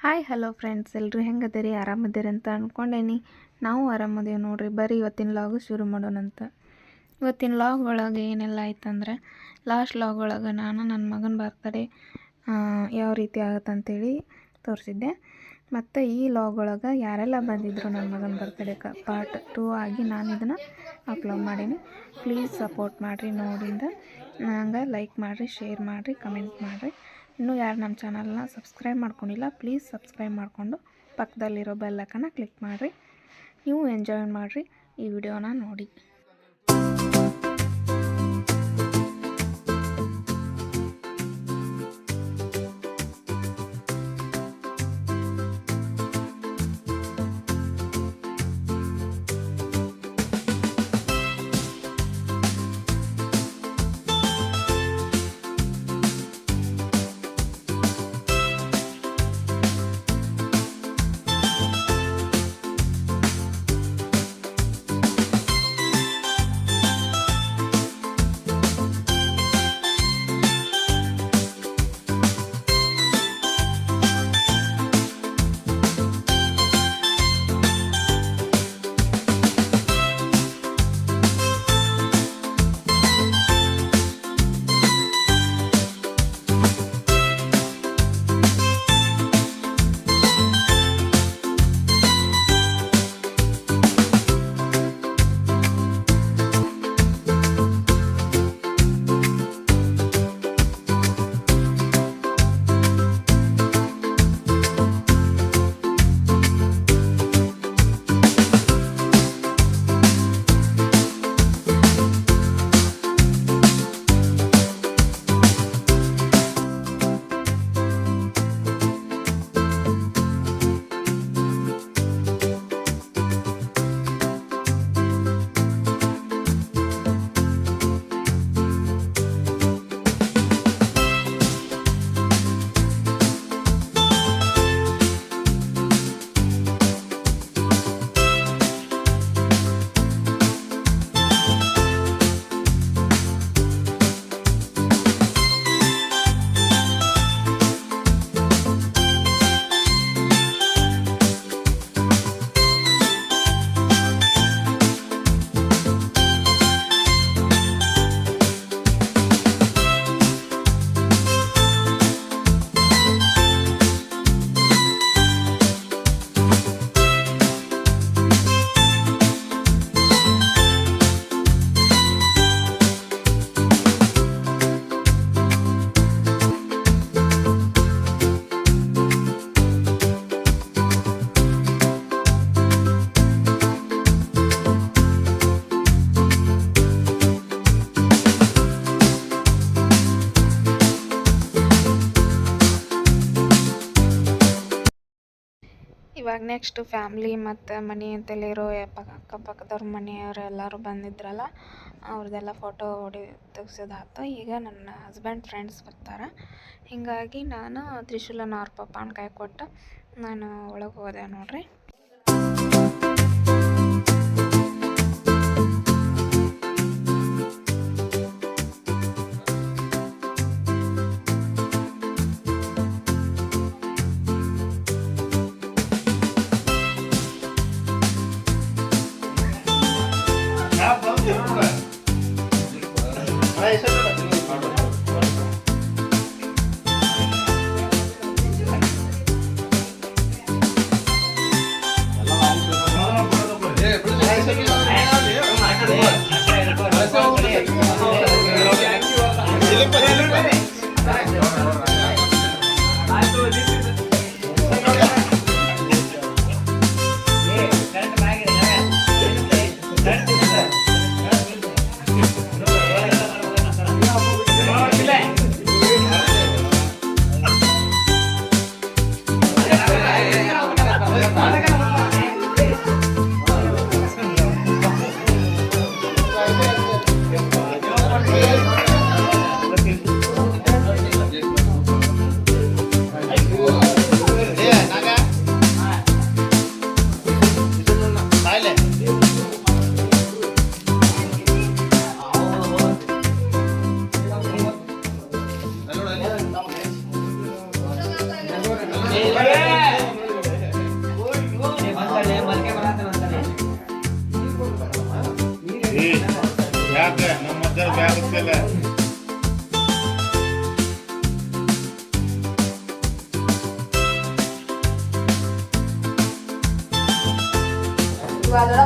Hi hello friends, ಎಲ್ಲರೂ ಹೆಂಗದಿರಿ? ಆರಾಮದಿರಿ ಅಂತ ಅಂದ್ಕೊಂಡೇನಿ. ನಾವು ಆರಾಮದೇವಿ ನೋಡ್ರಿ. ಬರ್ರಿ ಇವತ್ತಿನ ಲಾಗು ಶುರು ಮಾಡೋಣಂತ. ಇವತ್ತಿನ ಲಾಗ್ ಒಳಗೆ ಏನೆಲ್ಲ ಆಯ್ತಂದ್ರೆ, ಲಾಸ್ಟ್ ಲಾಗ್ ಒಳಗೆ ನಾನು ನನ್ನ ಮಗನ ಬರ್ತಡೇ ಯಾವ ರೀತಿ ಆಗುತ್ತಂತೇಳಿ ತೋರಿಸಿದ್ದೆ. ಮತ್ತು ಈ ಲಾಗ್ ಒಳಗೆ ಯಾರೆಲ್ಲ ಬಂದಿದ್ದರು ನನ್ನ ಮಗನ ಬರ್ತಡೇಗೆ ಪಾರ್ಟ್ 2 ಆಗಿ ನಾನು ಇದನ್ನು ಅಪ್ಲೋಡ್ ಮಾಡೀನಿ. ಪ್ಲೀಸ್ ಸಪೋರ್ಟ್ ಮಾಡಿರಿ. ನೋಡಿಂದ ನಂಗೆ ಲೈಕ್ ಮಾಡಿರಿ, ಶೇರ್ ಮಾಡಿರಿ, ಕಮೆಂಟ್ ಮಾಡಿರಿ. ಇನ್ನೂ ಯಾರು ನಮ್ಮ ಚಾನಲ್ನ ಸಬ್ಸ್ಕ್ರೈಬ್ ಮಾಡ್ಕೊಂಡಿಲ್ಲ, ಪ್ಲೀಸ್ ಸಬ್ಸ್ಕ್ರೈಬ್ ಮಾಡಿಕೊಂಡು ಪಕ್ಕದಲ್ಲಿರೋ ಬೆಲ್ ಐಕಾನ್ನ ಕ್ಲಿಕ್ ಮಾಡಿರಿ. ನೀವು ಎಂಜಾಯ್ ಮಾಡಿರಿ ಈ ವಿಡಿಯೋನ ನೋಡಿ. ಇವಾಗ ನೆಕ್ಸ್ಟ್ ಫ್ಯಾಮ್ಲಿ ಮತ್ತು ಮನೆ ಅಂತಲ್ಲಿರೋ ಅಕ್ಕಪಕ್ಕದವ್ರ ಮನೆಯವರು ಎಲ್ಲರೂ ಬಂದಿದ್ರಲ್ಲ, ಅವ್ರದ್ದೆಲ್ಲ ಫೋಟೋ ತೆಗ್ಸೋದಾಯ್ತು. ಈಗ ನನ್ನ ಹಸ್ಬೆಂಡ್ ಫ್ರೆಂಡ್ಸ್ ಬರ್ತಾರೆ. ಹೀಗಾಗಿ ನಾನು ತ್ರಿಶೂಲನ ಅವ್ರ ಪಪ್ಪನ ಕೈ ಕೊಟ್ಟು ನಾನು ಒಳಗೆ ಹೋದೆ ನೋಡ್ರಿ. ನಂದು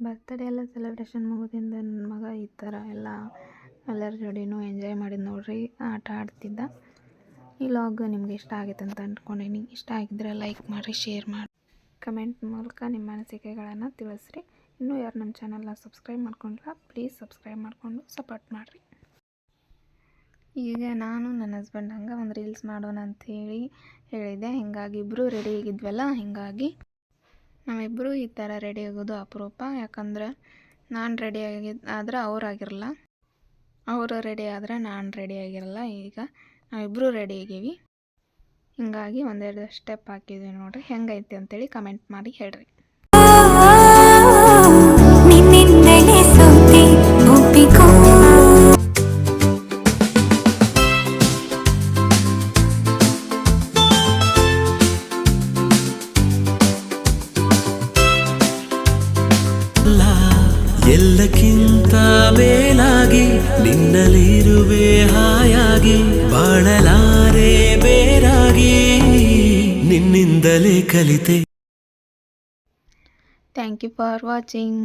ಬರ್ತಡೇ ಎಲ್ಲ ಸೆಲೆಬ್ರೇಷನ್ ಮುಗಿದಿಂದ ನನ್ನ ಮಗ ಈ ಥರ ಎಲ್ಲರ ಜೋಡಿನೂ ಎಂಜಾಯ್ ಮಾಡಿದ್ದು ನೋಡ್ರಿ, ಆಟ ಆಡ್ತಿದ್ದ. ಈ ಲಾಗ್ ನಿಮ್ಗೆ ಇಷ್ಟ ಆಗೈತೆ ಅಂತ ಅಂದ್ಕೊಂಡೀನಿ. ಇಷ್ಟ ಆಗಿದ್ರೆ ಲೈಕ್ ಮಾಡಿರಿ, ಶೇರ್ ಮಾಡಿ, ಕಮೆಂಟ್ ಮೂಲಕ ನಿಮ್ಮ ಅನಿಸಿಕೆಗಳನ್ನು ತಿಳಿಸ್ರಿ. ಇನ್ನೂ ಯಾರು ನಮ್ಮ ಚಾನಲ್ನ ಸಬ್ಸ್ಕ್ರೈಬ್ ಮಾಡ್ಕೊಂಡಿಲ್ಲ, ಪ್ಲೀಸ್ ಸಬ್ಸ್ಕ್ರೈಬ್ ಮಾಡಿಕೊಂಡು ಸಪೋರ್ಟ್ ಮಾಡಿರಿ. ಈಗ ನಾನು ನನ್ನ ಹಸ್ಬೆಂಡ್ ಹಂಗೆ ಒಂದು ರೀಲ್ಸ್ ಮಾಡೋಣ ಅಂಥೇಳಿ ಹೇಳಿದ್ದೆ. ಹೀಗಾಗಿ ಇಬ್ಬರು ರೆಡಿ ಆಗಿದ್ವಲ್ಲ, ಹೀಗಾಗಿ ನಾವಿಬ್ಬರು ಈ ಥರ ರೆಡಿ ಆಗೋದು ಅಪರೂಪ. ಯಾಕಂದ್ರೆ ನಾನು ರೆಡಿ ಆದ್ರೆ ಅವರಾಗಿರಲ್ಲ, ಅವರು ರೆಡಿ ಆದರೆ ನಾನು ರೆಡಿ ಆಗಿರಲ್ಲ. ಈಗ ನಾವಿಬ್ಬರು ರೆಡಿ ಆಗೀವಿ, ಹೀಗಾಗಿ ಒಂದೆರಡು ಸ್ಟೆಪ್ ಹಾಕಿದ್ವಿ ನೋಡ್ರಿ. ಹೆಂಗೈತಿ ಅಂತೇಳಿ ಕಮೆಂಟ್ ಮಾಡಿ ಹೇಳ್ರಿ. ಎಲ್ಲಕ್ಕಿಂತ ಮೇಲಾಗಿ ನಿನ್ನಲ್ಲಿರುವೆ ಹಾಯಾಗಿ, ಬಾಳಲಾರೆ ಬೇರಾಗಿ ನಿನ್ನಿಂದಲೇ ಕಲಿತೆ. Thank you for watching.